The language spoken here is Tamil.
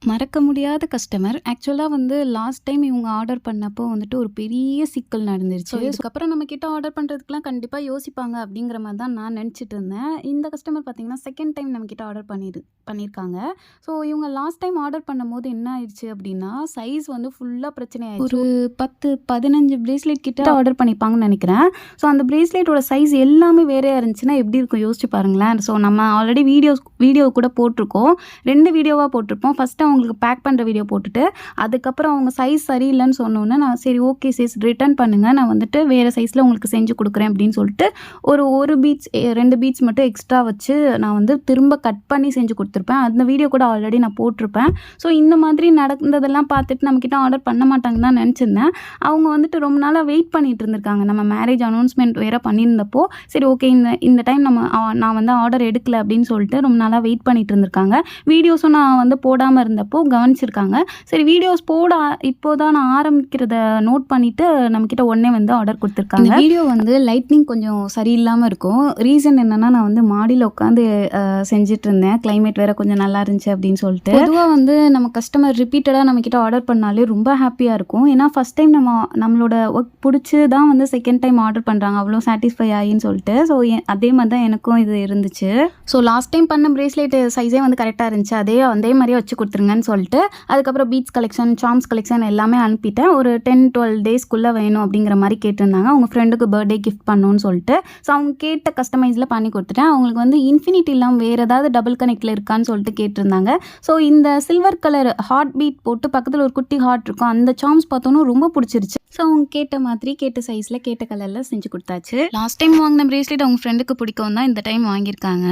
மறக்க முடியாத கஸ்டமர். ஆக்சுவலா வந்து லாஸ்ட் டைம் இவங்க ஆர்டர் பண்ணப்போ வந்துட்டு ஒரு பெரிய சிக்கல் நடந்துருச்சு. இதுக்கப்புறம் நம்ம கிட்ட ஆர்டர் பண்ணுறதுக்குலாம் கண்டிப்பாக யோசிப்பாங்க அப்படிங்கிற மாதிரி தான் நான் நினச்சிட்டு இருந்தேன். இந்த கஸ்டமர் பார்த்தீங்கன்னா செகண்ட் டைம் நம்ம கிட்ட ஆர்டர் பண்ணியிருக்காங்க. ஸோ இவங்க லாஸ்ட் டைம் ஆர்டர் பண்ணும்போது என்ன ஆயிடுச்சு அப்படின்னா சைஸ் வந்து ஃபுல்லாக பிரச்சனை ஆயிடுச்சு. ஒரு 10-15 பிரேஸ்லெட் கிட்ட ஆர்டர் பண்ணிப்பாங்கன்னு நினைக்கிறேன். ஸோ அந்த பிரேஸ்லெட்டோட சைஸ் எல்லாமே வேறையாக இருந்துச்சுன்னா எப்படி இருக்கும் யோசிச்சு பாருங்களேன். ஸோ நம்ம ஆல்ரெடி வீடியோ கூட போட்டிருக்கோம். 2 வீடியோவாக போட்டிருப்போம். ஃபஸ்ட்டு அவங்களுக்கு பேக் பண்ணுற வீடியோ போட்டுட்டு அதுக்கப்புறம் அவங்க சைஸ் சரியில்லைன்னு சொன்னோன்னே நான் சரி ஓகே சைஸ் ரிட்டர்ன் பண்ணுங்கள், நான் வந்துட்டு வேறு சைஸில் உங்களுக்கு செஞ்சு கொடுக்குறேன் அப்படின்னு சொல்லிட்டு ஒரு பீட்ஸ் 2 பீட்ஸ் மட்டும் எக்ஸ்ட்ரா வச்சு நான் வந்து திரும்ப கட் பண்ணி செஞ்சு கொடுத்துருப்பேன். அந்த வீடியோ கூட ஆல்ரெடி நான் போட்டிருப்பேன். ஸோ இந்த மாதிரி நடந்ததெல்லாம் பார்த்துட்டு நம்மக்கிட்ட ஆர்டர் பண்ண மாட்டாங்கன்னு தான் நினச்சிருந்தேன். அவங்க வந்துட்டு ரொம்ப நாளாக வெயிட் பண்ணிட்டு இருந்திருக்காங்க. நம்ம மேரேஜ் அனௌன்ஸ்மெண்ட் வேறு பண்ணியிருந்தப்போ சரி ஓகே இந்த டைம் நான் வந்து ஆர்டர் எடுக்கலை அப்படின்னு சொல்லிட்டு ரொம்ப நாளாக வெயிட் பண்ணிட்டு இருந்திருக்காங்க. வீடியோஸும் நான் வந்து போடாமல் இருந்தப்போ கவனிச்சிருக்காங்க. சரி வீடியோஸ் இப்போதான் நான் ஆரம்பிக்கிறத நோட் பண்ணிட்டு நம்மக்கிட்ட உடனே வந்து ஆர்டர் கொடுத்துருக்காங்க. வீடியோ வந்து லைட்னிங் கொஞ்சம் சரியில்லாமல் இருக்கும். ரீசன் என்னன்னா நான் வந்து மாடியில் உட்காந்து செஞ்சுட்டு இருந்தேன். கிளைமேட் வேற கொஞ்சம் நல்லா இருந்துச்சு அப்படின்னு சொல்லிட்டு. பொதுவாக வந்து நம்ம கஸ்டமர் ரிப்பீட்டடாக நம்மக்கிட்ட ஆர்டர் பண்ணாலே ரொம்ப ஹாப்பியாக இருக்கும். ஏன்னா ஃபர்ஸ்ட் டைம் நம்மளோட ஒர்க் பிடிச்சி தான் வந்து செகண்ட் டைம் ஆர்டர் பண்ணுறாங்க அவ்வளோ சாட்டிஸ்ஃபை ஆகின்னு சொல்லிட்டு. ஸோ அதே மாதிரி தான் எனக்கும் இது இருந்துச்சு. ஸோ லாஸ்ட் டைம் பண்ண பிரேஸ்லெட் சைஸே வந்து கரெக்டாக இருந்துச்சு. அதே மாதிரியே வச்சு கொடுத்துருங்கன்னு சொல்லிட்டு அதுக்கப்புறம் பீட்ஸ் கலெக்ஷன், சார்ம்ஸ் கலெக்ஷன் எல்லாமே அனுப்பிட்டேன். ஒரு 10-12 டேஸ்க்குள்ளே வேணும் அப்படிங்கிற மாதிரி கேட்டிருந்தாங்க. அவங்க ஃப்ரெண்டுக்கு பர்த்டே கிஃப்ட் பண்ணணும்னு சொல்லிட்டு. ஸோ அவங்க கேட்ட கஸ்டமைஸில் பண்ணி கொடுத்துட்டேன். அவங்களுக்கு வந்து இன்ஃபினிட்டி இல்லாமல் வேறு ஏதாவது டபுள் கனெக்டில் இருக்கான்னு சொல்லிட்டு கேட்டிருந்தாங்க. ஸோ இந்த சில்வர் கலர் ஹார்ட் பீட் போட்டு பக்கத்தில் ஒரு குட்டி ஹார்ட் இருக்கும். அந்த சார்ம்ஸ் பார்த்தோன்னு ரொம்ப பிடிச்சிருச்சு. ஸோ அவங்க கேட்ட மாதிரி கேட்ட சைஸில் கேட்ட கலரில் செஞ்சு கொடுத்தாச்சு. லாஸ்ட் டைம் வாங்கின பிரேஸ்லெட் அவங்க ஃப்ரெண்டுக்கு பிடிக்கும் தான் இந்த டைம் வாங்கியிருக்காங்க.